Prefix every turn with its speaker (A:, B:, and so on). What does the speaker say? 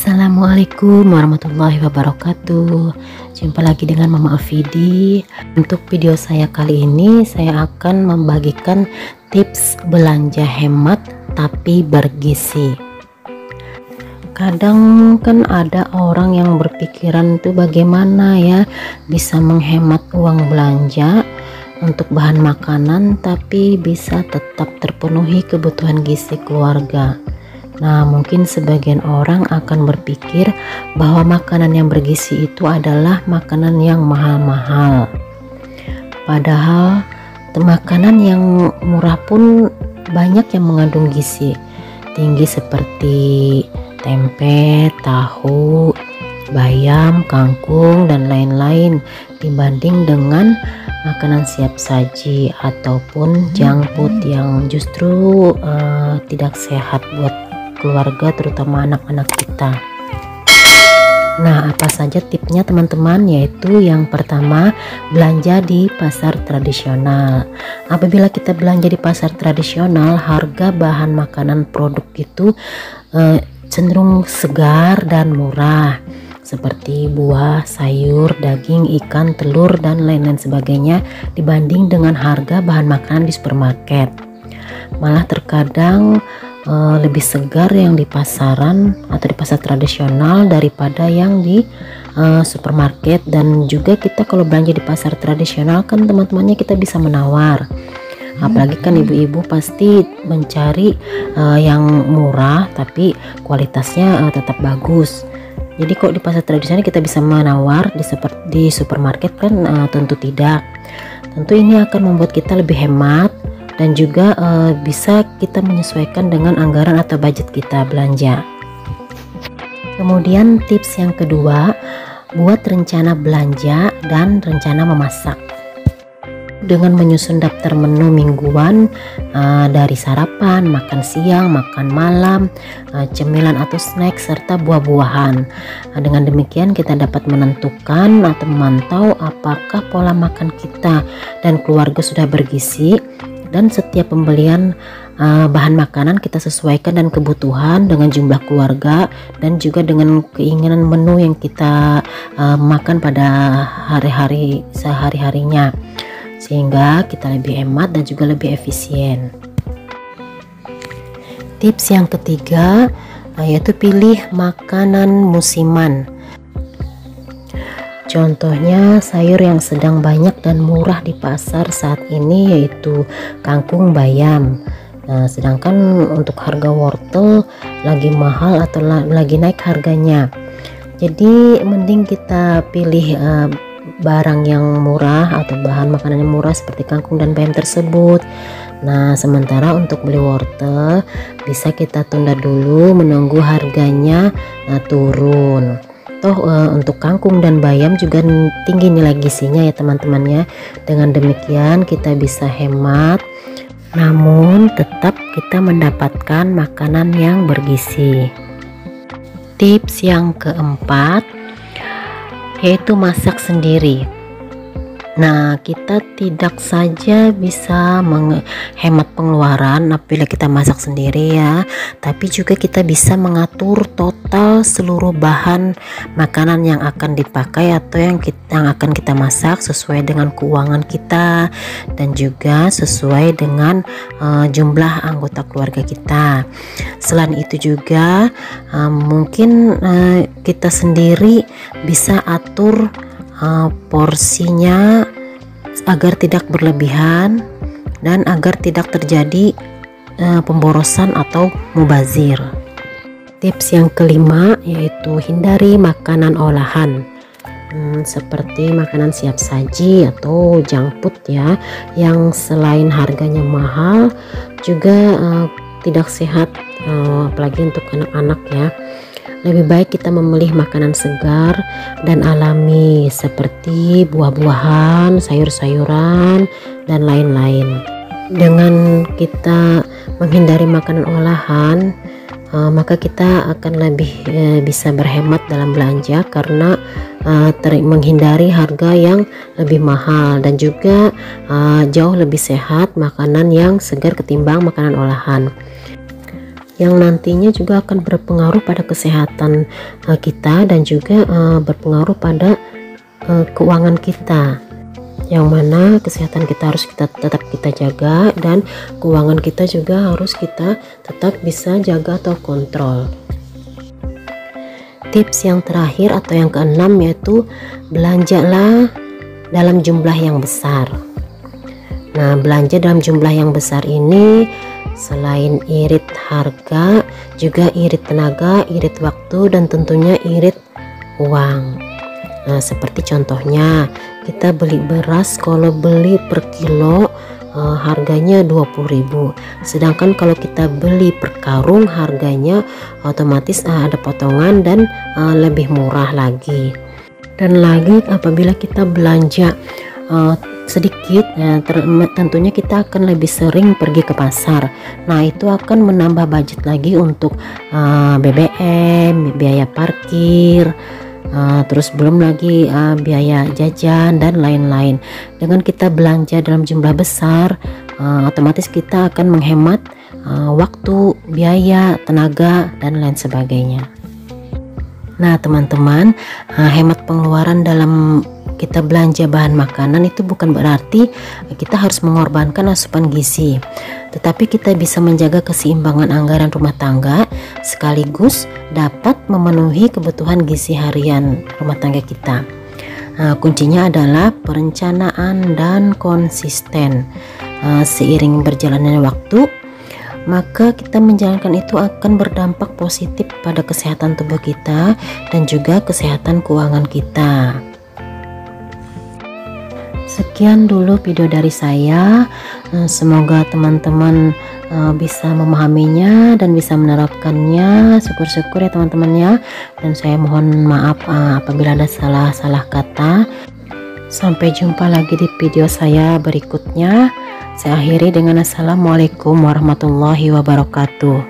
A: Assalamualaikum warahmatullahi wabarakatuh. Jumpa lagi dengan Mama Afidi. Untuk video saya kali ini, saya akan membagikan tips belanja hemat tapi bergizi. Kadang kan ada orang yang berpikiran tuh bagaimana ya bisa menghemat uang belanja untuk bahan makanan tapi bisa tetap terpenuhi kebutuhan gizi keluarga. Nah, mungkin sebagian orang akan berpikir bahwa makanan yang bergizi itu adalah makanan yang mahal-mahal. Padahal makanan yang murah pun banyak yang mengandung gizi tinggi seperti tempe, tahu, bayam, kangkung, dan lain-lain dibanding dengan makanan siap saji ataupun junk food yang justru tidak sehat buat keluarga, terutama anak-anak kita. Nah, apa saja tipsnya teman-teman? Yaitu yang pertama, belanja di pasar tradisional. Apabila kita belanja di pasar tradisional, harga bahan makanan produk itu cenderung segar dan murah, seperti buah, sayur, daging, ikan, telur, dan lain-lain sebagainya dibanding dengan harga bahan makanan di supermarket. Malah terkadang lebih segar yang di pasaran atau di pasar tradisional daripada yang di supermarket. Dan juga kita kalau belanja di pasar tradisional kan teman-temannya kita bisa menawar, apalagi kan ibu-ibu pasti mencari yang murah tapi kualitasnya tetap bagus. Jadi kok di pasar tradisional kita bisa menawar, di supermarket kan tentu tidak. Tentu ini akan membuat kita lebih hemat dan juga bisa kita menyesuaikan dengan anggaran atau budget kita belanja. Kemudian tips yang kedua, buat rencana belanja dan rencana memasak dengan menyusun daftar menu mingguan dari sarapan, makan siang, makan malam, cemilan atau snack, serta buah-buahan. Dengan demikian kita dapat menentukan atau memantau apakah pola makan kita dan keluarga sudah bergizi, dan setiap pembelian bahan makanan kita sesuaikan dan kebutuhan dengan jumlah keluarga dan juga dengan keinginan menu yang kita makan pada hari-hari sehari-harinya, sehingga kita lebih hemat dan juga lebih efisien. Tips yang ketiga yaitu pilih makanan musiman. Contohnya sayur yang sedang banyak dan murah di pasar saat ini yaitu kangkung, bayam. Nah, sedangkan untuk harga wortel lagi mahal atau lagi naik harganya. Jadi mending kita pilih barang yang murah atau bahan makanan yang murah seperti kangkung dan bayam tersebut. Nah, sementara untuk beli wortel bisa kita tunda dulu menunggu harganya turun. Toh untuk kangkung dan bayam juga tinggi nilai gizinya ya teman-teman ya. Dengan demikian kita bisa hemat, namun tetap kita mendapatkan makanan yang bergizi. Tips yang keempat yaitu masak sendiri. Nah, kita tidak saja bisa menghemat pengeluaran apabila kita masak sendiri ya, tapi juga kita bisa mengatur total seluruh bahan makanan yang akan dipakai atau yang akan kita masak sesuai dengan keuangan kita dan juga sesuai dengan jumlah anggota keluarga kita. Selain itu juga mungkin kita sendiri bisa atur porsinya agar tidak berlebihan dan agar tidak terjadi pemborosan atau mubazir. Tips yang kelima yaitu hindari makanan olahan seperti makanan siap saji atau junk food ya, yang selain harganya mahal juga tidak sehat, apalagi untuk anak-anak ya. Lebih baik kita memilih makanan segar dan alami seperti buah-buahan, sayur-sayuran, dan lain-lain. Dengan kita menghindari makanan olahan, maka kita akan lebih bisa berhemat dalam belanja karena menghindari harga yang lebih mahal dan juga jauh lebih sehat makanan yang segar ketimbang makanan olahan. yang nantinya juga akan berpengaruh pada kesehatan kita dan juga berpengaruh pada keuangan kita, yang mana kesehatan kita harus tetap kita jaga dan keuangan kita juga harus kita tetap bisa jaga atau kontrol. Tips yang terakhir atau yang keenam yaitu belanjalah dalam jumlah yang besar. Nah, belanja dalam jumlah yang besar ini selain irit harga, juga irit tenaga, irit waktu, dan tentunya irit uang. Nah, seperti contohnya kita beli beras, kalau beli per kilo harganya 20.000, sedangkan kalau kita beli per karung harganya otomatis ada potongan dan lebih murah lagi. Dan lagi apabila kita belanja sedikit, tentunya kita akan lebih sering pergi ke pasar. Nah, itu akan menambah budget lagi untuk BBM, biaya parkir, terus belum lagi biaya jajan dan lain-lain. Dengan kita belanja dalam jumlah besar, otomatis kita akan menghemat waktu, biaya, tenaga, dan lain sebagainya. Nah, teman-teman, hemat pengeluaran dalam kita belanja bahan makanan itu bukan berarti kita harus mengorbankan asupan gizi, tetapi kita bisa menjaga keseimbangan anggaran rumah tangga sekaligus dapat memenuhi kebutuhan gizi harian rumah tangga kita. Kuncinya adalah perencanaan dan konsisten. Seiring berjalannya waktu, maka kita menjalankan itu akan berdampak positif pada kesehatan tubuh kita dan juga kesehatan keuangan kita. Sekian dulu video dari saya. Semoga teman-teman bisa memahaminya dan bisa menerapkannya. Syukur-syukur ya teman-teman ya. Dan saya mohon maaf apabila ada salah kata. Sampai jumpa lagi di video saya berikutnya. Saya akhiri dengan assalamualaikum warahmatullahi wabarakatuh.